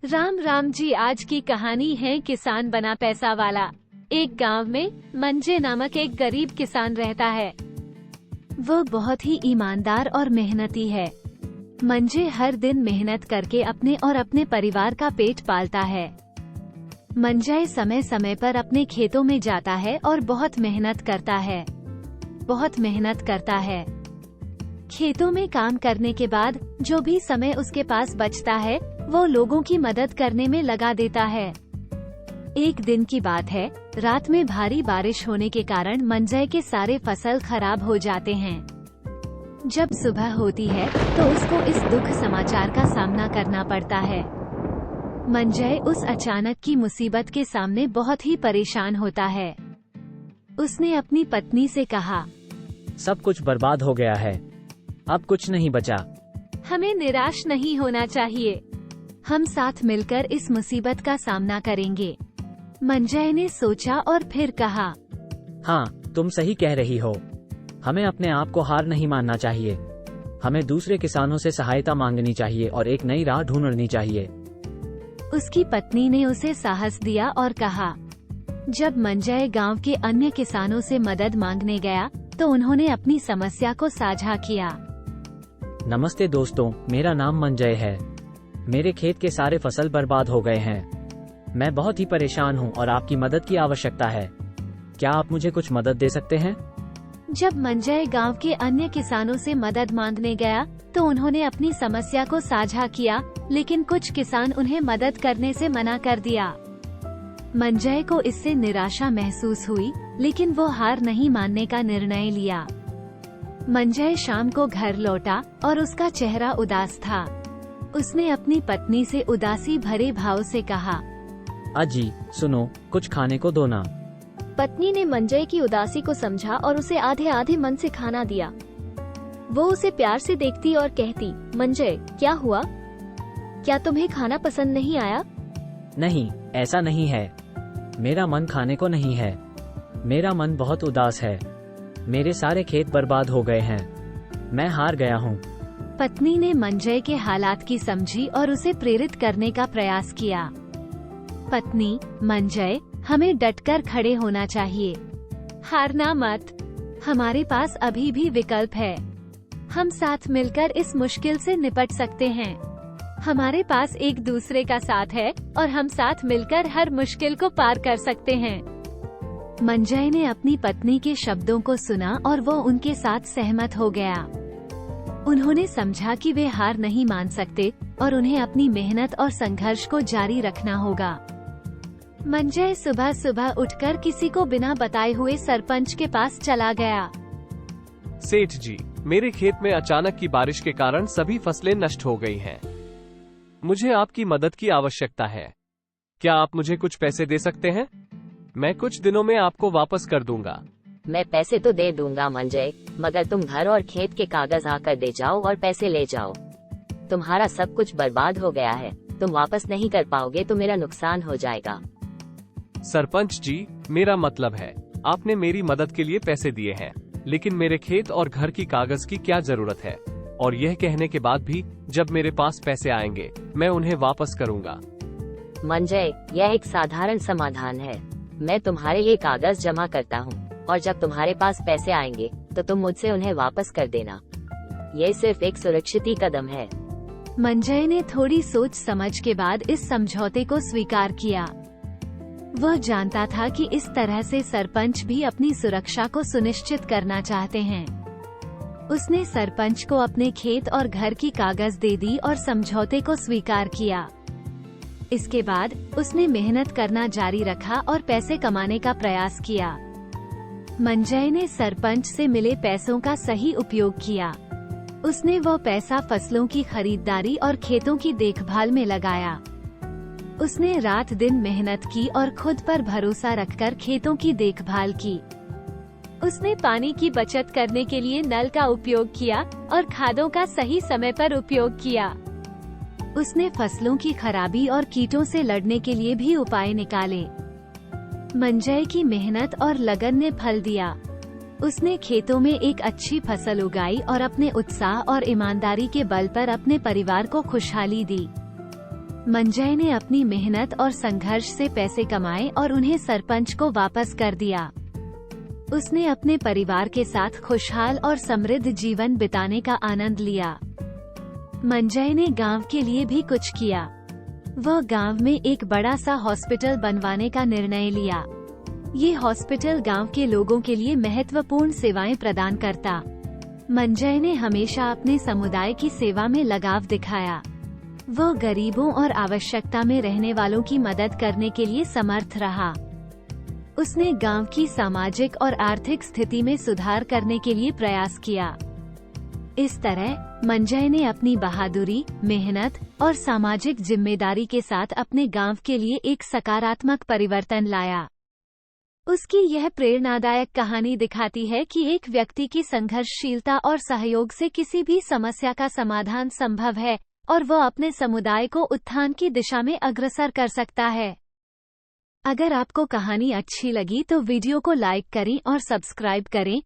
राम राम जी। आज की कहानी है किसान बना पैसा वाला। एक गांव में मंजे नामक एक गरीब किसान रहता है। वो बहुत ही ईमानदार और मेहनती है। मंजे हर दिन मेहनत करके अपने और अपने परिवार का पेट पालता है। मंजे समय समय पर अपने खेतों में जाता है और बहुत मेहनत करता है। खेतों में काम करने के बाद जो भी समय उसके पास बचता है वो लोगों की मदद करने में लगा देता है। एक दिन की बात है, रात में भारी बारिश होने के कारण मंजय के सारे फसल खराब हो जाते हैं। जब सुबह होती है तो उसको इस दुख समाचार का सामना करना पड़ता है। मंजय उस अचानक की मुसीबत के सामने बहुत ही परेशान होता है। उसने अपनी पत्नी से कहा, सब कुछ बर्बाद हो गया है, अब कुछ नहीं बचा। हमें निराश नहीं होना चाहिए, हम साथ मिलकर इस मुसीबत का सामना करेंगे। मंजय ने सोचा और फिर कहा, हाँ, तुम सही कह रही हो। हमें अपने आप को हार नहीं मानना चाहिए। हमें दूसरे किसानों से सहायता मांगनी चाहिए और एक नई राह ढूंढनी चाहिए। उसकी पत्नी ने उसे साहस दिया और कहा। जब मंजय गांव के अन्य किसानों से मदद मांगने गया तो उन्होंने अपनी समस्या को साझा किया। नमस्ते दोस्तों, मेरा नाम मंजय है। मेरे खेत के सारे फसल बर्बाद हो गए हैं। मैं बहुत ही परेशान हूँ और आपकी मदद की आवश्यकता है। क्या आप मुझे कुछ मदद दे सकते हैं? जब मंजय गांव के अन्य किसानों से मदद मांगने गया तो उन्होंने अपनी समस्या को साझा किया, लेकिन कुछ किसान उन्हें मदद करने से मना कर दिया। मंजय को इससे निराशा महसूस हुई, लेकिन वो हार नहीं मानने का निर्णय लिया। मंजय शाम को घर लौटा और उसका चेहरा उदास था। उसने अपनी पत्नी से उदासी भरे भाव से कहा, अजी सुनो, कुछ खाने को दो ना। पत्नी ने मंजय की उदासी को समझा और उसे आधे आधे मन से खाना दिया। वो उसे प्यार से देखती और कहती, मंजय क्या हुआ? क्या तुम्हें खाना पसंद नहीं आया? नहीं, ऐसा नहीं है। मेरा मन खाने को नहीं है। मेरा मन बहुत उदास है। मेरे सारे खेत बर्बाद हो गए हैं। मैं हार गया हूँ। पत्नी ने मंजय के हालात की समझी और उसे प्रेरित करने का प्रयास किया। पत्नी, मंजय, हमें डटकर खड़े होना चाहिए। हारना मत। हमारे पास अभी भी विकल्प है। हम साथ मिलकर इस मुश्किल से निपट सकते हैं। हमारे पास एक दूसरे का साथ है और हम साथ मिलकर हर मुश्किल को पार कर सकते हैं। मंजय ने अपनी पत्नी के शब्दों को सुना और वो उनके साथ सहमत हो गया। उन्होंने समझा कि वे हार नहीं मान सकते और उन्हें अपनी मेहनत और संघर्ष को जारी रखना होगा। मंजय सुबह सुबह उठकर किसी को बिना बताए हुए सरपंच के पास चला गया। सेठ जी, मेरे खेत में अचानक की बारिश के कारण सभी फसलें नष्ट हो गई हैं। मुझे आपकी मदद की आवश्यकता है। क्या आप मुझे कुछ पैसे दे सकते हैं? मैं कुछ दिनों में आपको वापस कर दूंगा। मैं पैसे तो दे दूंगा मंजय, मगर तुम घर और खेत के कागज आकर दे जाओ और पैसे ले जाओ। तुम्हारा सब कुछ बर्बाद हो गया है, तुम वापस नहीं कर पाओगे तो मेरा नुकसान हो जाएगा। सरपंच जी, मेरा मतलब है, आपने मेरी मदद के लिए पैसे दिए हैं, लेकिन मेरे खेत और घर की कागज की क्या जरूरत है? और यह कहने के बाद भी जब मेरे पास पैसे आएंगे मैं उन्हें वापस करूंगा। मंजय, यह एक साधारण समाधान है। मैं तुम्हारे ये कागज जमा करता हूँ और जब तुम्हारे पास पैसे आएंगे तो तुम मुझसे उन्हें वापस कर देना। यह सिर्फ एक सुरक्षित ही कदम है। मंजय ने थोड़ी सोच समझ के बाद इस समझौते को स्वीकार किया। वह जानता था कि इस तरह से सरपंच भी अपनी सुरक्षा को सुनिश्चित करना चाहते हैं। उसने सरपंच को अपने खेत और घर की कागज दे दी और समझौते को स्वीकार किया। इसके बाद उसने मेहनत करना जारी रखा और पैसे कमाने का प्रयास किया। मंजय ने सरपंच से मिले पैसों का सही उपयोग किया। उसने वह पैसा फसलों की खरीदारी और खेतों की देखभाल में लगाया। उसने रात दिन मेहनत की और खुद पर भरोसा रखकर खेतों की देखभाल की। उसने पानी की बचत करने के लिए नल का उपयोग किया और खादों का सही समय पर उपयोग किया। उसने फसलों की खराबी और कीटों से लड़ने के लिए भी उपाय निकाले। मंजय की मेहनत और लगन ने फल दिया। उसने खेतों में एक अच्छी फसल उगाई और अपने उत्साह और ईमानदारी के बल पर अपने परिवार को खुशहाली दी। मंजय ने अपनी मेहनत और संघर्ष से पैसे कमाए और उन्हें सरपंच को वापस कर दिया। उसने अपने परिवार के साथ खुशहाल और समृद्ध जीवन बिताने का आनंद लिया। मंजय ने गांव के लिए भी कुछ किया। वह गांव में एक बड़ा सा हॉस्पिटल बनवाने का निर्णय लिया। ये हॉस्पिटल गांव के लोगों के लिए महत्वपूर्ण सेवाएं प्रदान करता। मंजय ने हमेशा अपने समुदाय की सेवा में लगाव दिखाया। वह गरीबों और आवश्यकता में रहने वालों की मदद करने के लिए समर्थ रहा। उसने गांव की सामाजिक और आर्थिक स्थिति में सुधार करने के लिए प्रयास किया। इस तरह मंजय ने अपनी बहादुरी, मेहनत और सामाजिक जिम्मेदारी के साथ अपने गांव के लिए एक सकारात्मक परिवर्तन लाया। उसकी यह प्रेरणादायक कहानी दिखाती है कि एक व्यक्ति की संघर्षशीलता और सहयोग से किसी भी समस्या का समाधान संभव है और वह अपने समुदाय को उत्थान की दिशा में अग्रसर कर सकता है। अगर आपको कहानी अच्छी लगी तो वीडियो को लाइक करें और सब्सक्राइब करें